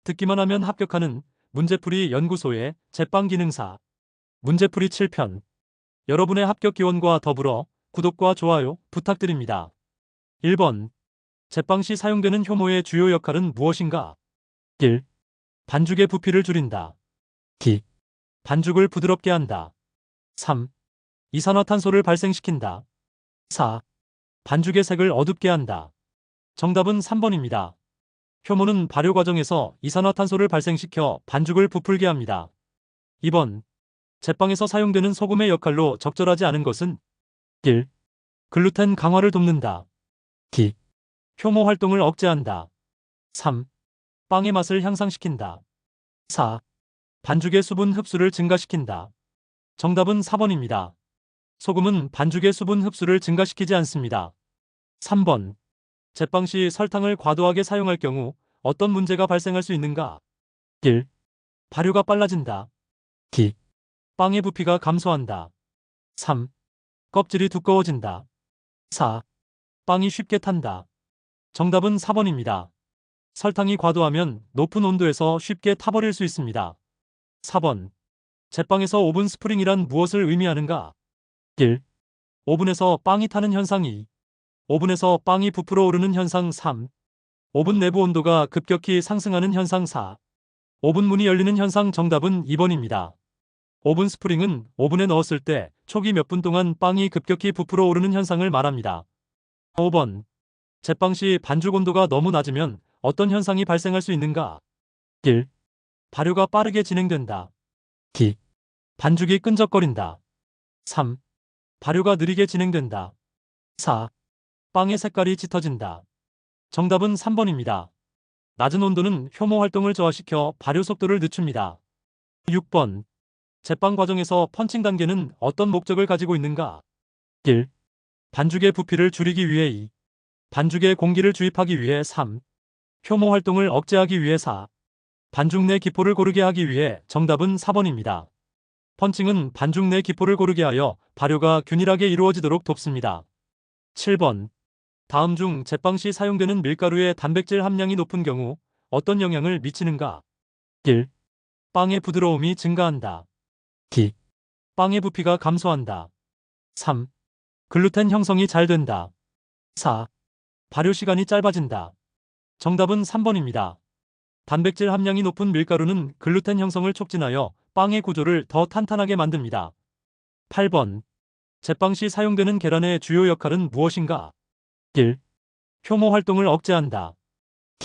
듣기만 하면 합격하는 문제풀이 연구소의 제빵 기능사 문제풀이 7편. 여러분의 합격 기원과 더불어 구독과 좋아요 부탁드립니다. 1번. 제빵 시 사용되는 효모의 주요 역할은 무엇인가? 1. 반죽의 부피를 줄인다. 2. 반죽을 부드럽게 한다. 3. 이산화탄소를 발생시킨다. 4. 반죽의 색을 어둡게 한다. 정답은 3번입니다. 효모는 발효 과정에서 이산화탄소를 발생시켜 반죽을 부풀게 합니다. 2번. 제빵에서 사용되는 소금의 역할로 적절하지 않은 것은 1. 글루텐 강화를 돕는다. 2. 효모 활동을 억제한다. 3. 빵의 맛을 향상시킨다. 4. 반죽의 수분 흡수를 증가시킨다. 정답은 4번입니다. 소금은 반죽의 수분 흡수를 증가시키지 않습니다. 3번. 제빵 시 설탕을 과도하게 사용할 경우 어떤 문제가 발생할 수 있는가? 1. 발효가 빨라진다. 2. 빵의 부피가 감소한다. 3. 껍질이 두꺼워진다. 4. 빵이 쉽게 탄다. 정답은 4번입니다. 설탕이 과도하면 높은 온도에서 쉽게 타버릴 수 있습니다. 4번. 제빵에서 오븐 스프링이란 무엇을 의미하는가? 1. 오븐에서 빵이 타는 현상. 2. 오븐에서 빵이 부풀어 오르는 현상. 3. 오븐 내부 온도가 급격히 상승하는 현상. 4. 오븐 문이 열리는 현상. 정답은 2번입니다. 오븐 스프링은 오븐에 넣었을 때 초기 몇 분 동안 빵이 급격히 부풀어 오르는 현상을 말합니다. 5번. 제빵 시 반죽 온도가 너무 낮으면 어떤 현상이 발생할 수 있는가? 1. 발효가 빠르게 진행된다. 2. 반죽이 끈적거린다. 3. 발효가 느리게 진행된다. 4. 빵의 색깔이 짙어진다. 정답은 3번입니다. 낮은 온도는 효모 활동을 저하시켜 발효 속도를 늦춥니다. 6번. 제빵 과정에서 펀칭 단계는 어떤 목적을 가지고 있는가? 1. 반죽의 부피를 줄이기 위해. 2. 반죽에 공기를 주입하기 위해. 3. 효모 활동을 억제하기 위해. 4. 반죽 내 기포를 고르게 하기 위해. 정답은 4번입니다. 펀칭은 반죽 내 기포를 고르게 하여 발효가 균일하게 이루어지도록 돕습니다. 7번. 다음 중 제빵 시 사용되는 밀가루의 단백질 함량이 높은 경우 어떤 영향을 미치는가? 1. 빵의 부드러움이 증가한다. 2. 빵의 부피가 감소한다. 3. 글루텐 형성이 잘 된다. 4. 발효 시간이 짧아진다. 정답은 3번입니다. 단백질 함량이 높은 밀가루는 글루텐 형성을 촉진하여 빵의 구조를 더 탄탄하게 만듭니다. 8번. 제빵 시 사용되는 계란의 주요 역할은 무엇인가? 1. 효모 활동을 억제한다.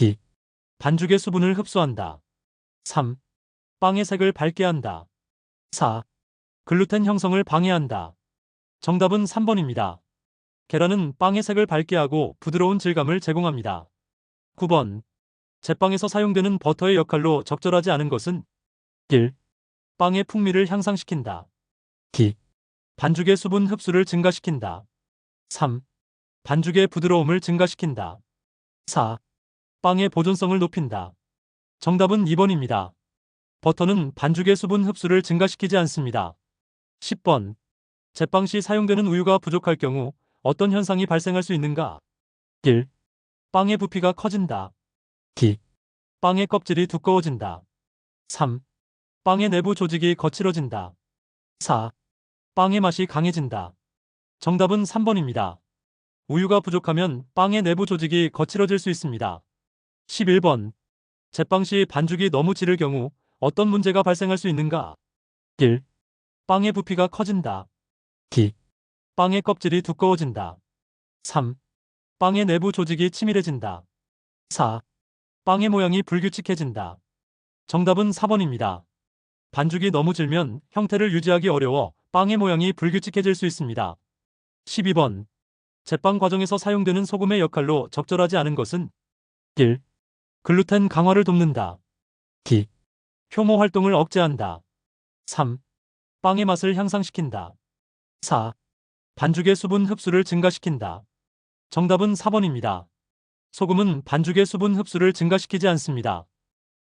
2. 반죽의 수분을 흡수한다. 3. 빵의 색을 밝게 한다. 4. 글루텐 형성을 방해한다. 정답은 3번입니다. 계란은 빵의 색을 밝게 하고 부드러운 질감을 제공합니다. 9번. 제빵에서 사용되는 버터의 역할로 적절하지 않은 것은 1. 빵의 풍미를 향상시킨다. 2. 반죽의 수분 흡수를 증가시킨다. 3. 반죽의 부드러움을 증가시킨다. 4. 빵의 보존성을 높인다. 정답은 2번입니다. 버터는 반죽의 수분 흡수를 증가시키지 않습니다. 10번. 제빵 시 사용되는 우유가 부족할 경우 어떤 현상이 발생할 수 있는가? 1. 빵의 부피가 커진다. 2. 빵의 껍질이 두꺼워진다. 3. 빵의 내부 조직이 거칠어진다. 4. 빵의 맛이 강해진다. 정답은 3번입니다. 우유가 부족하면 빵의 내부 조직이 거칠어질 수 있습니다. 11번. 제빵 시 반죽이 너무 지를 경우 어떤 문제가 발생할 수 있는가? 1. 빵의 부피가 커진다. 2. 빵의 껍질이 두꺼워진다. 3. 빵의 내부 조직이 치밀해진다. 4. 빵의 모양이 불규칙해진다. 정답은 4번입니다. 반죽이 너무 질면 형태를 유지하기 어려워 빵의 모양이 불규칙해질 수 있습니다. 12번. 제빵 과정에서 사용되는 소금의 역할로 적절하지 않은 것은 1. 글루텐 강화를 돕는다. 2. 효모 활동을 억제한다. 3. 빵의 맛을 향상시킨다. 4. 반죽의 수분 흡수를 증가시킨다. 정답은 4번입니다. 소금은 반죽의 수분 흡수를 증가시키지 않습니다.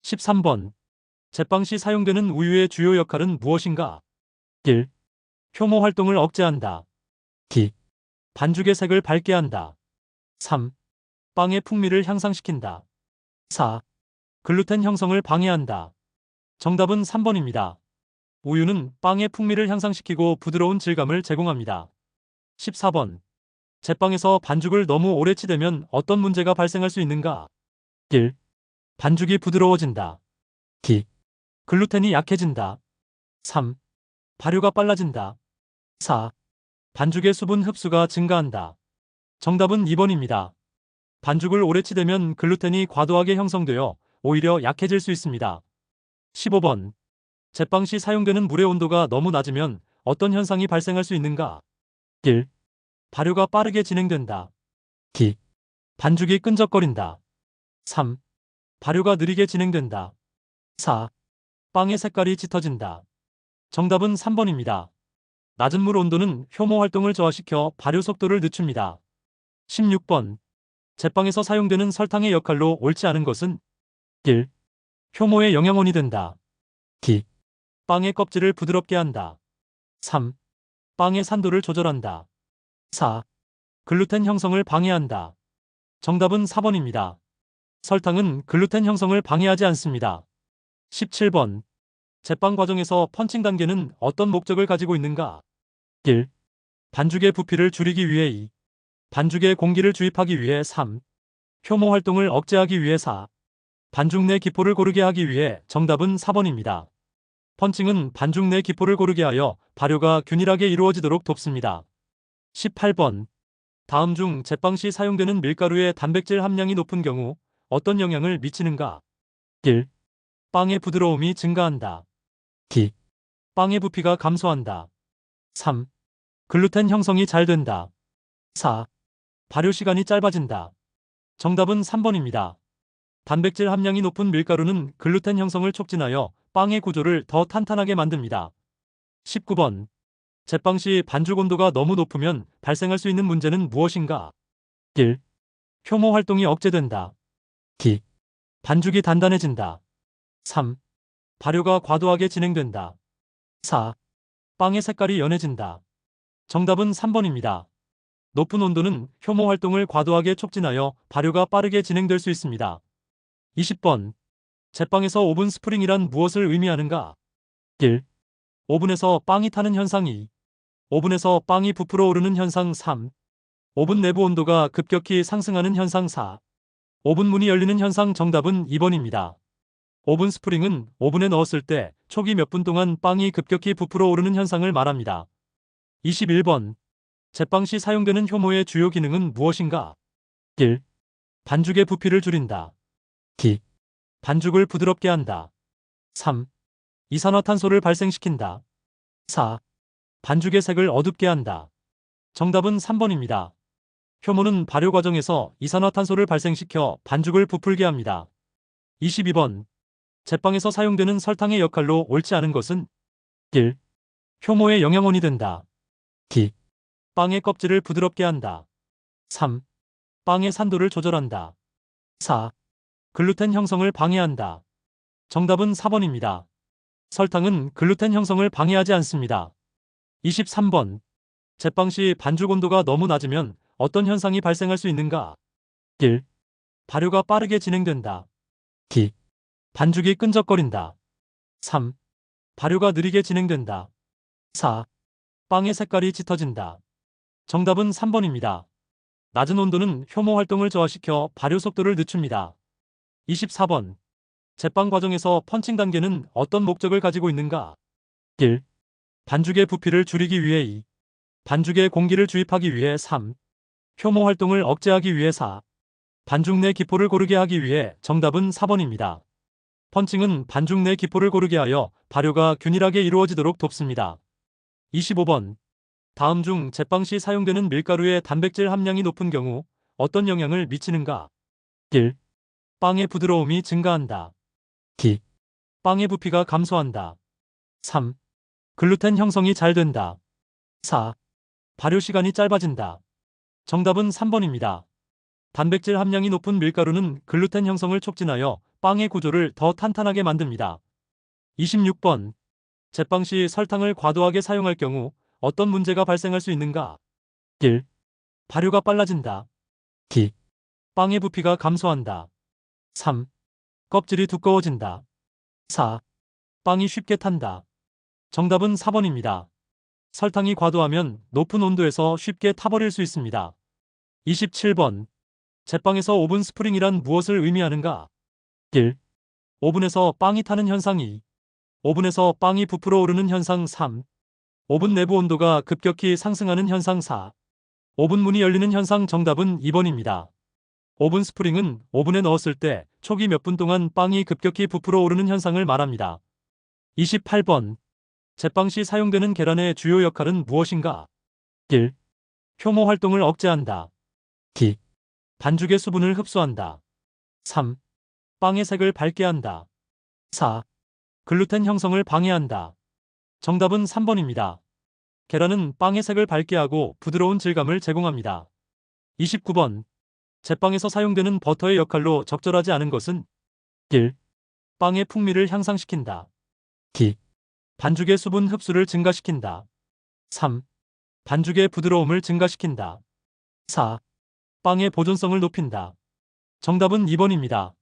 13번. 제빵 시 사용되는 우유의 주요 역할은 무엇인가? 1. 효모 활동을 억제한다. 2. 반죽의 색을 밝게 한다. 3. 빵의 풍미를 향상시킨다. 4. 글루텐 형성을 방해한다. 정답은 3번입니다. 우유는 빵의 풍미를 향상시키고 부드러운 질감을 제공합니다. 14번. 제빵에서 반죽을 너무 오래 치대면 어떤 문제가 발생할 수 있는가? 1. 반죽이 부드러워진다. 2. 글루텐이 약해진다. 3. 발효가 빨라진다. 4. 반죽의 수분 흡수가 증가한다. 정답은 2번입니다. 반죽을 오래 치대면 글루텐이 과도하게 형성되어 오히려 약해질 수 있습니다. 15번. 제빵 시 사용되는 물의 온도가 너무 낮으면 어떤 현상이 발생할 수 있는가? 1. 발효가 빠르게 진행된다. 2. 반죽이 끈적거린다. 3. 발효가 느리게 진행된다. 4. 빵의 색깔이 짙어진다. 정답은 3번입니다. 낮은 물 온도는 효모 활동을 저하시켜 발효 속도를 늦춥니다. 16번. 제빵에서 사용되는 설탕의 역할로 옳지 않은 것은 1. 효모의 영양원이 된다. 2. 빵의 껍질을 부드럽게 한다. 3. 빵의 산도를 조절한다. 4. 글루텐 형성을 방해한다. 정답은 4번입니다. 설탕은 글루텐 형성을 방해하지 않습니다. 17번. 제빵 과정에서 펀칭 단계는 어떤 목적을 가지고 있는가? 1. 반죽의 부피를 줄이기 위해 2. 반죽에 공기를 주입하기 위해 3. 효모 활동을 억제하기 위해 4. 반죽 내 기포를 고르게 하기 위해. 정답은 4번입니다. 펀칭은 반죽 내 기포를 고르게 하여 발효가 균일하게 이루어지도록 돕습니다. 18번. 다음 중 제빵 시 사용되는 밀가루의 단백질 함량이 높은 경우 어떤 영향을 미치는가? 1. 빵의 부드러움이 증가한다. 2. 빵의 부피가 감소한다. 3. 글루텐 형성이 잘 된다. 4. 발효 시간이 짧아진다. 정답은 3번입니다. 단백질 함량이 높은 밀가루는 글루텐 형성을 촉진하여 빵의 구조를 더 탄탄하게 만듭니다. 19번. 제빵 시 반죽 온도가 너무 높으면 발생할 수 있는 문제는 무엇인가? 1. 효모 활동이 억제된다. 2. 반죽이 단단해진다. 3. 발효가 과도하게 진행된다. 4. 빵의 색깔이 연해진다. 정답은 3번입니다. 높은 온도는 효모 활동을 과도하게 촉진하여 발효가 빠르게 진행될 수 있습니다. 20번. 제빵에서 오븐 스프링이란 무엇을 의미하는가? 1. 오븐에서 빵이 타는 현상. 2. 오븐에서 빵이 부풀어 오르는 현상. 3. 오븐 내부 온도가 급격히 상승하는 현상. 4. 오븐 문이 열리는 현상. 정답은 2번입니다. 오븐 스프링은 오븐에 넣었을 때 초기 몇 분 동안 빵이 급격히 부풀어 오르는 현상을 말합니다. 21번. 제빵 시 사용되는 효모의 주요 기능은 무엇인가? 1. 반죽의 부피를 줄인다. 2. 반죽을 부드럽게 한다. 3. 이산화탄소를 발생시킨다. 4. 반죽의 색을 어둡게 한다. 정답은 3번입니다. 효모는 발효 과정에서 이산화탄소를 발생시켜 반죽을 부풀게 합니다. 22번. 제빵에서 사용되는 설탕의 역할로 옳지 않은 것은 1. 효모의 영양원이 된다. 2. 빵의 껍질을 부드럽게 한다. 3. 빵의 산도를 조절한다. 4. 글루텐 형성을 방해한다. 정답은 4번입니다. 설탕은 글루텐 형성을 방해하지 않습니다. 23번. 제빵 시 반죽 온도가 너무 낮으면 어떤 현상이 발생할 수 있는가? 1. 발효가 빠르게 진행된다. 2. 반죽이 끈적거린다. 3. 발효가 느리게 진행된다. 4. 빵의 색깔이 짙어진다. 정답은 3번입니다. 낮은 온도는 효모 활동을 저하시켜 발효 속도를 늦춥니다. 24번. 제빵 과정에서 펀칭 단계는 어떤 목적을 가지고 있는가? 1. 반죽의 부피를 줄이기 위해. 2. 반죽에 공기를 주입하기 위해. 3. 효모 활동을 억제하기 위해. 4. 반죽 내 기포를 고르게 하기 위해. 정답은 4번입니다. 펀칭은 반죽 내 기포를 고르게 하여 발효가 균일하게 이루어지도록 돕습니다. 25번. 다음 중 제빵 시 사용되는 밀가루의 단백질 함량이 높은 경우 어떤 영향을 미치는가? 1. 빵의 부드러움이 증가한다. 2. 빵의 부피가 감소한다. 3. 글루텐 형성이 잘 된다. 4. 발효 시간이 짧아진다. 정답은 3번입니다. 단백질 함량이 높은 밀가루는 글루텐 형성을 촉진하여 빵의 구조를 더 탄탄하게 만듭니다. 26번. 제빵 시 설탕을 과도하게 사용할 경우 어떤 문제가 발생할 수 있는가? 1. 발효가 빨라진다. 2. 빵의 부피가 감소한다. 3. 껍질이 두꺼워진다. 4. 빵이 쉽게 탄다. 정답은 4번입니다. 설탕이 과도하면 높은 온도에서 쉽게 타버릴 수 있습니다. 27번. 제빵에서 오븐 스프링이란 무엇을 의미하는가? 1. 오븐에서 빵이 타는 현상. 2. 오븐에서 빵이 부풀어 오르는 현상. 3. 오븐 내부 온도가 급격히 상승하는 현상. 4. 오븐 문이 열리는 현상. 정답은 2번입니다. 오븐 스프링은 오븐에 넣었을 때 초기 몇 분 동안 빵이 급격히 부풀어 오르는 현상을 말합니다. 28번. 제빵 시 사용되는 계란의 주요 역할은 무엇인가? 1. 효모 활동을 억제한다. 2. 반죽의 수분을 흡수한다. 3. 빵의 색을 밝게 한다. 4. 글루텐 형성을 방해한다. 정답은 3번입니다. 계란은 빵의 색을 밝게 하고 부드러운 질감을 제공합니다. 29번. 제빵에서 사용되는 버터의 역할로 적절하지 않은 것은? 1. 빵의 풍미를 향상시킨다. 2. 반죽의 수분 흡수를 증가시킨다. 3. 반죽의 부드러움을 증가시킨다. 4. 빵의 보존성을 높인다. 정답은 2번입니다.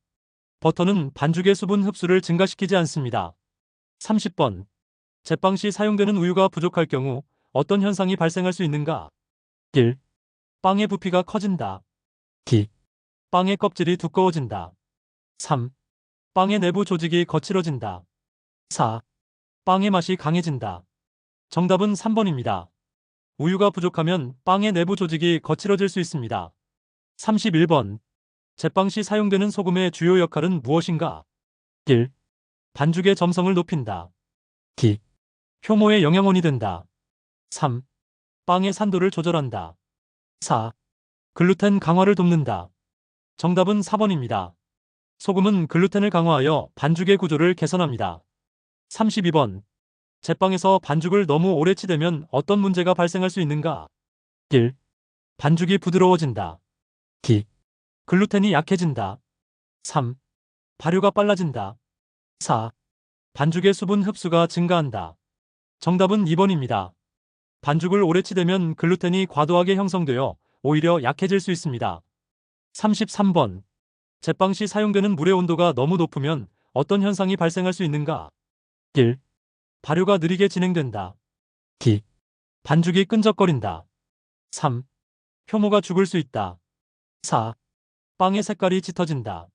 버터는 반죽의 수분 흡수를 증가시키지 않습니다. 30번. 제빵 시 사용되는 우유가 부족할 경우 어떤 현상이 발생할 수 있는가? 1. 빵의 부피가 커진다. 2. 빵의 껍질이 두꺼워진다. 3. 빵의 내부 조직이 거칠어진다. 4. 빵의 맛이 강해진다. 정답은 3번입니다. 우유가 부족하면 빵의 내부 조직이 거칠어질 수 있습니다. 31번. 제빵 시 사용되는 소금의 주요 역할은 무엇인가? 1. 반죽의 점성을 높인다. 2. 효모의 영양원이 된다. 3. 빵의 산도를 조절한다. 4. 글루텐 강화를 돕는다. 정답은 4번입니다. 소금은 글루텐을 강화하여 반죽의 구조를 개선합니다. 32번. 제빵에서 반죽을 너무 오래 치대면 어떤 문제가 발생할 수 있는가? 1. 반죽이 부드러워진다. 2. 글루텐이 약해진다. 3. 발효가 빨라진다. 4. 반죽의 수분 흡수가 증가한다. 정답은 2번입니다. 반죽을 오래 치대면 글루텐이 과도하게 형성되어 오히려 약해질 수 있습니다. 33번. 제빵 시 사용되는 물의 온도가 너무 높으면 어떤 현상이 발생할 수 있는가? 1. 발효가 느리게 진행된다. 2. 반죽이 끈적거린다. 3. 효모가 죽을 수 있다. 4. 빵의 색깔이 짙어진다.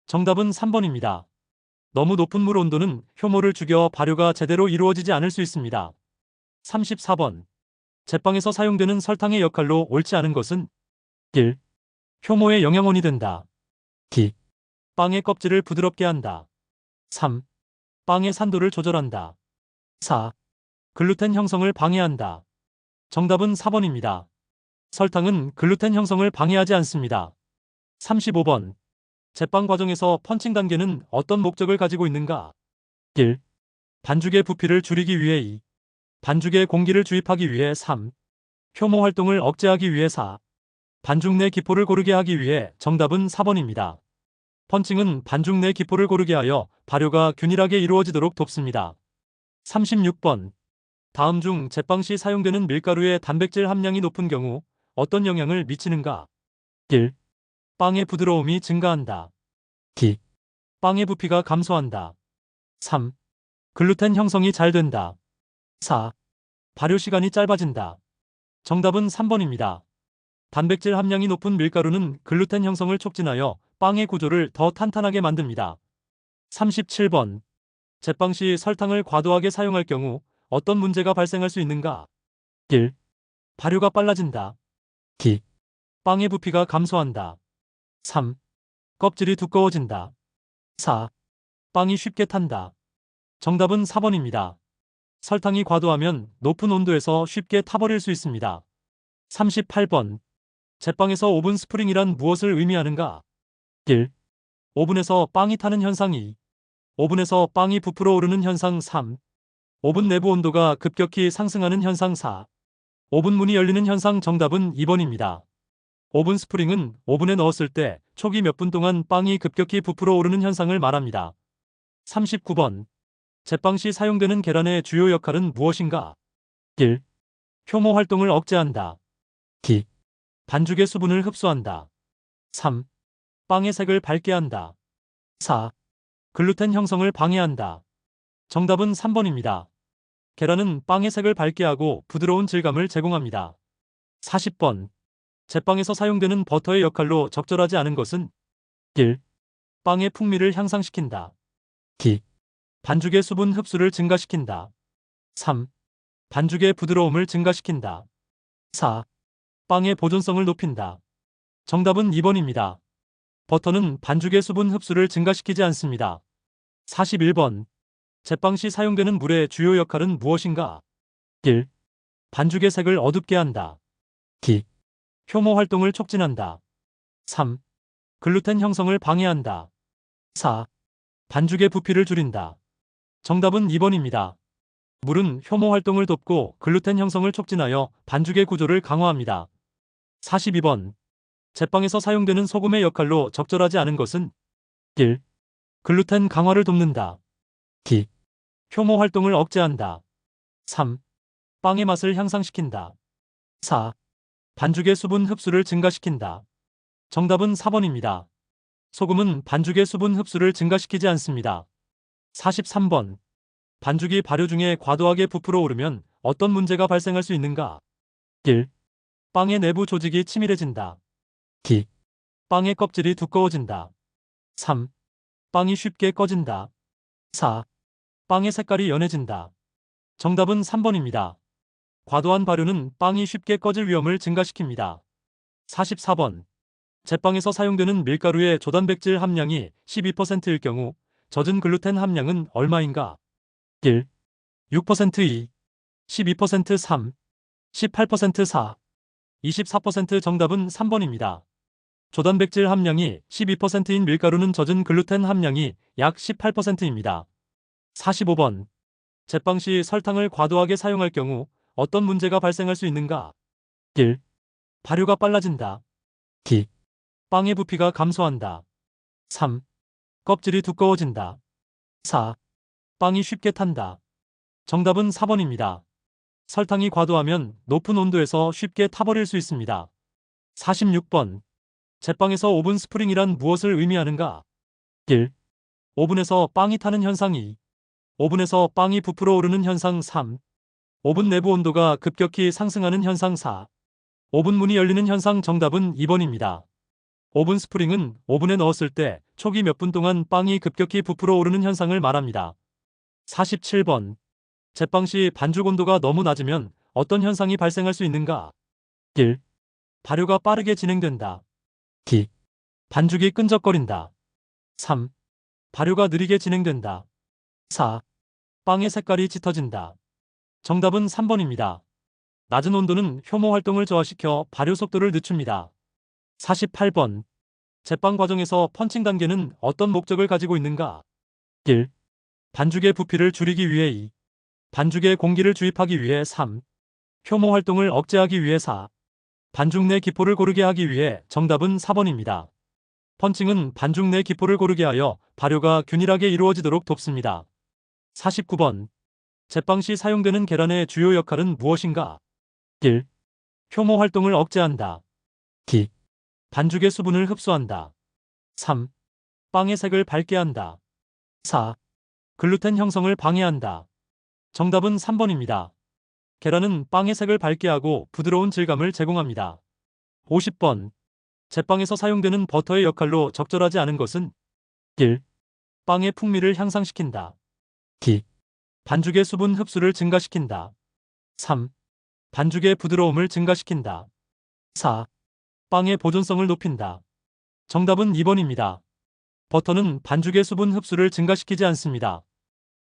정답은 3번입니다. 너무 높은 물 온도는 효모를 죽여 발효가 제대로 이루어지지 않을 수 있습니다. 34번. 제빵에서 사용되는 설탕의 역할로 옳지 않은 것은? 1. 효모의 영양원이 된다. 2. 빵의 껍질을 부드럽게 한다. 3. 빵의 산도를 조절한다. 4. 글루텐 형성을 방해한다. 정답은 4번입니다. 설탕은 글루텐 형성을 방해하지 않습니다. 35번. 제빵 과정에서 펀칭 단계는 어떤 목적을 가지고 있는가? 1. 반죽의 부피를 줄이기 위해. 2. 반죽에 공기를 주입하기 위해. 3. 효모 활동을 억제하기 위해. 4. 반죽 내 기포를 고르게 하기 위해. 정답은 4번입니다. 펀칭은 반죽 내 기포를 고르게 하여 발효가 균일하게 이루어지도록 돕습니다. 36번. 다음 중 제빵 시 사용되는 밀가루의 단백질 함량이 높은 경우 어떤 영향을 미치는가? 1. 빵의 부드러움이 증가한다. 2. 빵의 부피가 감소한다. 3. 글루텐 형성이 잘 된다. 4. 발효 시간이 짧아진다. 정답은 3번입니다. 단백질 함량이 높은 밀가루는 글루텐 형성을 촉진하여 빵의 구조를 더 탄탄하게 만듭니다. 37번. 제빵 시 설탕을 과도하게 사용할 경우 어떤 문제가 발생할 수 있는가? 1. 발효가 빨라진다. 2. 빵의 부피가 감소한다. 3. 껍질이 두꺼워진다. 4. 빵이 쉽게 탄다. 정답은 4번입니다. 설탕이 과도하면 높은 온도에서 쉽게 타버릴 수 있습니다. 38번. 제빵에서 오븐 스프링이란 무엇을 의미하는가? 1. 오븐에서 빵이 타는 현상. 2. 오븐에서 빵이 부풀어 오르는 현상. 3. 오븐 내부 온도가 급격히 상승하는 현상. 4. 오븐 문이 열리는 현상. 정답은 2번입니다. 오븐 스프링은 오븐에 넣었을 때 초기 몇 분 동안 빵이 급격히 부풀어 오르는 현상을 말합니다. 39번. 제빵 시 사용되는 계란의 주요 역할은 무엇인가? 1. 효모 활동을 억제한다. 2. 반죽의 수분을 흡수한다. 3. 빵의 색을 밝게 한다. 4. 글루텐 형성을 방해한다. 정답은 3번입니다. 계란은 빵의 색을 밝게 하고 부드러운 질감을 제공합니다. 40번. 제빵에서 사용되는 버터의 역할로 적절하지 않은 것은 1. 빵의 풍미를 향상시킨다. 2. 반죽의 수분 흡수를 증가시킨다. 3. 반죽의 부드러움을 증가시킨다. 4. 빵의 보존성을 높인다. 정답은 2번입니다. 버터는 반죽의 수분 흡수를 증가시키지 않습니다. 41번. 제빵 시 사용되는 물의 주요 역할은 무엇인가? 1. 반죽의 색을 어둡게 한다. 2. 효모 활동을 촉진한다. 3. 글루텐 형성을 방해한다. 4. 반죽의 부피를 줄인다. 정답은 2번입니다. 물은 효모 활동을 돕고 글루텐 형성을 촉진하여 반죽의 구조를 강화합니다. 42번. 제빵에서 사용되는 소금의 역할로 적절하지 않은 것은 1. 글루텐 강화를 돕는다. 2. 효모 활동을 억제한다. 3. 빵의 맛을 향상시킨다. 4. 반죽의 수분 흡수를 증가시킨다. 정답은 4번입니다. 소금은 반죽의 수분 흡수를 증가시키지 않습니다. 43번. 반죽이 발효 중에 과도하게 부풀어 오르면 어떤 문제가 발생할 수 있는가? 1. 빵의 내부 조직이 치밀해진다. 2. 빵의 껍질이 두꺼워진다. 3. 빵이 쉽게 꺼진다. 4. 빵의 색깔이 연해진다. 정답은 3번입니다. 과도한 발효는 빵이 쉽게 꺼질 위험을 증가시킵니다. 44번. 제빵에서 사용되는 밀가루의 조단백질 함량이 12%일 경우 젖은 글루텐 함량은 얼마인가? 1. 6% 2. 12% 3. 18% 4. 24% 정답은 3번입니다. 조단백질 함량이 12%인 밀가루는 젖은 글루텐 함량이 약 18%입니다. 45번. 제빵 시 설탕을 과도하게 사용할 경우 어떤 문제가 발생할 수 있는가? 1. 발효가 빨라진다. 2. 빵의 부피가 감소한다. 3. 껍질이 두꺼워진다. 4. 빵이 쉽게 탄다. 정답은 4번입니다. 설탕이 과도하면 높은 온도에서 쉽게 타버릴 수 있습니다. 46번. 제빵에서 오븐 스프링이란 무엇을 의미하는가? 1. 오븐에서 빵이 타는 현상 2. 오븐에서 빵이 부풀어 오르는 현상 3. 오븐 내부 온도가 급격히 상승하는 현상 4. 오븐 문이 열리는 현상. 정답은 2번입니다. 오븐 스프링은 오븐에 넣었을 때 초기 몇 분 동안 빵이 급격히 부풀어 오르는 현상을 말합니다. 47번. 제빵 시 반죽 온도가 너무 낮으면 어떤 현상이 발생할 수 있는가? 1. 발효가 빠르게 진행된다. 2. 반죽이 끈적거린다. 3. 발효가 느리게 진행된다. 4. 빵의 색깔이 짙어진다. 정답은 3번입니다. 낮은 온도는 효모 활동을 저하시켜 발효 속도를 늦춥니다. 48번. 제빵 과정에서 펀칭 단계는 어떤 목적을 가지고 있는가? 1. 반죽의 부피를 줄이기 위해 2. 반죽에 공기를 주입하기 위해 3. 효모 활동을 억제하기 위해 4. 반죽 내 기포를 고르게 하기 위해. 정답은 4번입니다. 펀칭은 반죽 내 기포를 고르게 하여 발효가 균일하게 이루어지도록 돕습니다. 49번. 제빵 시 사용되는 계란의 주요 역할은 무엇인가? 1. 효모 활동을 억제한다. 2. 반죽의 수분을 흡수한다. 3. 빵의 색을 밝게 한다. 4. 글루텐 형성을 방해한다. 정답은 3번입니다. 계란은 빵의 색을 밝게 하고 부드러운 질감을 제공합니다. 50번. 제빵에서 사용되는 버터의 역할로 적절하지 않은 것은 1. 빵의 풍미를 향상시킨다. 2. 반죽의 수분 흡수를 증가시킨다. 3. 반죽의 부드러움을 증가시킨다. 4. 빵의 보존성을 높인다. 정답은 2번입니다. 버터는 반죽의 수분 흡수를 증가시키지 않습니다.